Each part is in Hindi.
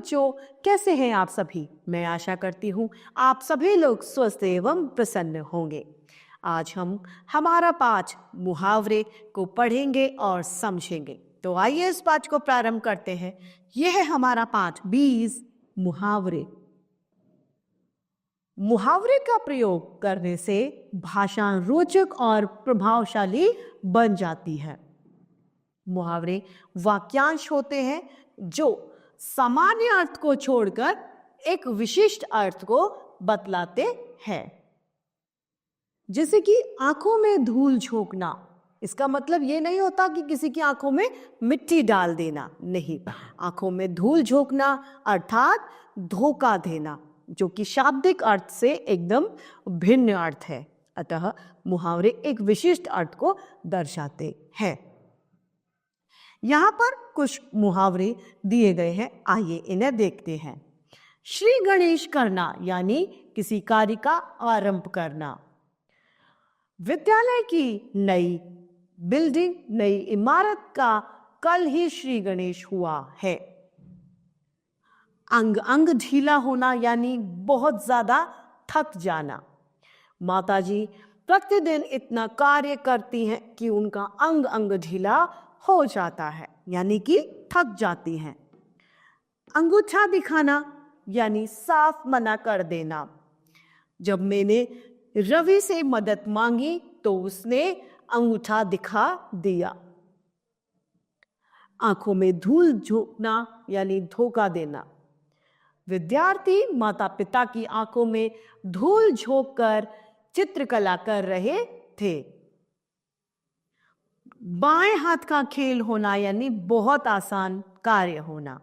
बच्चों, कैसे हैं आप सभी? मैं आशा करती हूँ आप सभी लोग स्वस्थ एवं प्रसन्न होंगे। आज हम हमारा पाठ मुहावरे को पढ़ेंगे और समझेंगे। तो आइए इस पाठ को प्रारंभ करते हैं। यह है हमारा पाठ 20 मुहावरे। मुहावरे का प्रयोग करने से भाषा रोचक और प्रभावशाली बन जाती है। मुहावरे वाक्यांश होते हैं जो सामान्य अर्थ को छोड़कर एक विशिष्ट अर्थ को बतलाते हैं। जैसे कि आंखों में धूल झोंकना, इसका मतलब ये नहीं होता कि किसी की आंखों में मिट्टी डाल देना, नहीं। आंखों में धूल झोंकना अर्थात धोखा देना, जो कि शाब्दिक अर्थ से एकदम भिन्न अर्थ है। अतः मुहावरे एक विशिष्ट अर्थ को दर्शाते हैं। यहां पर कुछ मुहावरे दिए गए हैं, आइए इन्हें देखते हैं। श्री गणेश करना यानी किसी कार्य का आरंभ करना। विद्यालय की नई बिल्डिंग, नई इमारत का कल ही श्री गणेश हुआ है। अंग अंग ढीला होना यानी बहुत ज्यादा थक जाना। माताजी प्रतिदिन इतना कार्य करती हैं कि उनका अंग अंग ढीला हो जाता है, यानी कि थक जाती हैं। अंगूठा दिखाना यानी साफ मना कर देना। जब मैंने रवि से मदद मांगी तो उसने अंगूठा दिखा दिया। आंखों में धूल झोंकना यानी धोखा देना। विद्यार्थी माता पिता की आंखों में धूल झोंककर चित्रकला कर रहे थे। बाएं हाथ का खेल होना यानी बहुत आसान कार्य होना।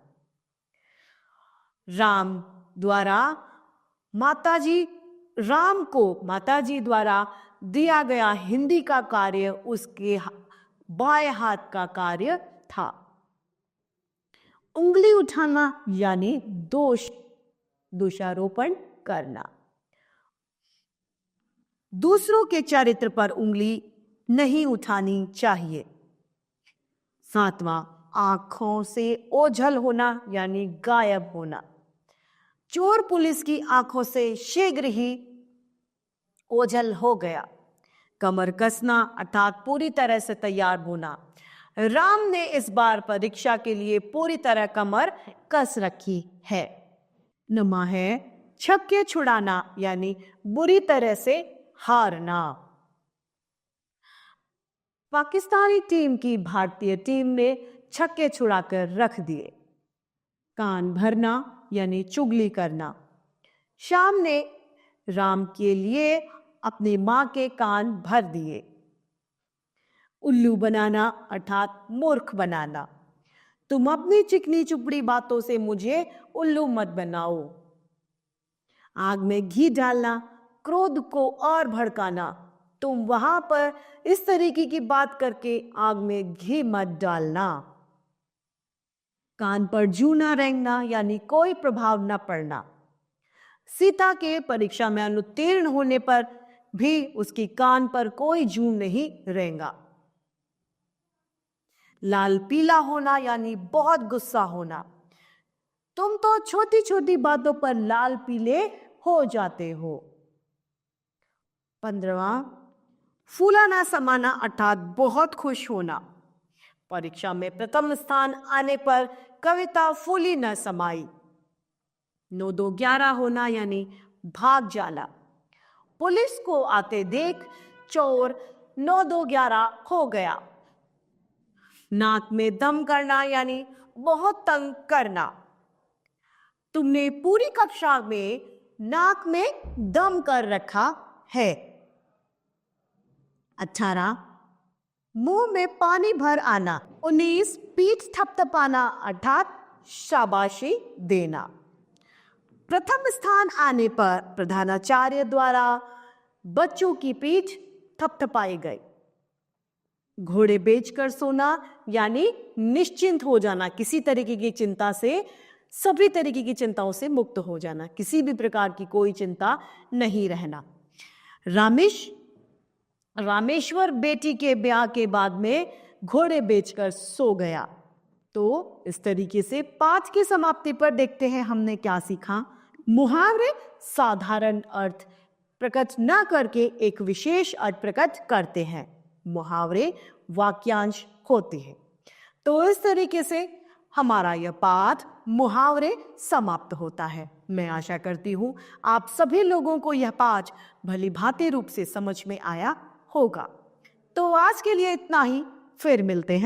राम को माताजी द्वारा दिया गया हिंदी का कार्य उसके बाएं हाथ का कार्य था। उंगली उठाना यानी दोषारोपण करना। दूसरों के चरित्र पर उंगली नहीं उठानी चाहिए। 7वां, आंखों से ओझल होना यानी गायब होना। चोर पुलिस की आंखों से शीघ्र ही ओझल हो गया। कमर कसना अर्थात पूरी तरह से तैयार होना। राम ने इस बार परीक्षा के लिए पूरी तरह कमर कस रखी है। 9वां है छक्के छुड़ाना यानी बुरी तरह से हारना। पाकिस्तानी टीम की भारतीय टीम ने छक्के छुड़ाकर रख दिए। कान भरना यानी चुगली करना। श्याम ने राम के लिए अपनी मां के कान भर दिए। उल्लू बनाना अर्थात मूर्ख बनाना। तुम अपनी चिकनी चुपड़ी बातों से मुझे उल्लू मत बनाओ। आग में घी डालना, क्रोध को और भड़काना। तुम वहां पर इस तरीके की बात करके आग में घी मत डालना। कान पर जू न रेंगना यानी कोई प्रभाव न पड़ना। सीता के परीक्षा में अनुत्तीर्ण होने पर भी उसकी कान पर कोई जू नहीं रेंगा। लाल पीला होना यानी बहुत गुस्सा होना। तुम तो छोटी छोटी बातों पर लाल पीले हो जाते हो। 15वां, फूला ना समाना अर्थात बहुत खुश होना। परीक्षा में प्रथम स्थान आने पर कविता फूली न समाई। 9-2-11 होना यानी भाग जाना। पुलिस को आते देख चोर 9-2-11 हो गया। नाक में दम करना यानी बहुत तंग करना। तुमने पूरी कक्षा में नाक में दम कर रखा है। 18, मुंह में पानी भर आना। 19, पीठ थपथपाना अर्थात शाबाशी देना। प्रथम स्थान आने पर प्रधानाचार्य द्वारा बच्चों की पीठ थपथपाई गई। घोड़े बेचकर सोना यानी निश्चिंत हो जाना, किसी तरीके की चिंता से, सभी तरीके की चिंताओं से मुक्त हो जाना, किसी भी प्रकार की कोई चिंता नहीं रहना। रामेश्वर बेटी के ब्याह के बाद में घोड़े बेचकर सो गया। तो इस तरीके से पाठ की समाप्ति पर देखते हैं हमने क्या सीखा। मुहावरे साधारण अर्थ प्रकट न करके एक विशेष अर्थ प्रकट करते हैं। मुहावरे वाक्यांश होते हैं। तो इस तरीके से हमारा यह पाठ मुहावरे समाप्त होता है। मैं आशा करती हूं आप सभी लोगों को यह पाठ भली भांति रूप से समझ में आया होगा। तो आज के लिए इतना ही, फिर मिलते हैं।